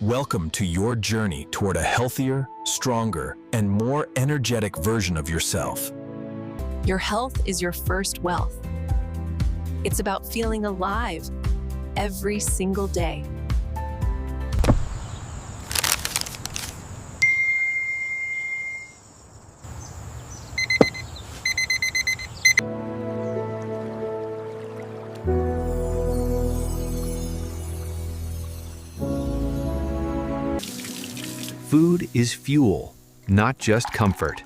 Welcome to your journey toward a healthier, stronger, and more energetic version of yourself. Your health is your first wealth. It's about feeling alive every single day. Food is fuel, not just comfort.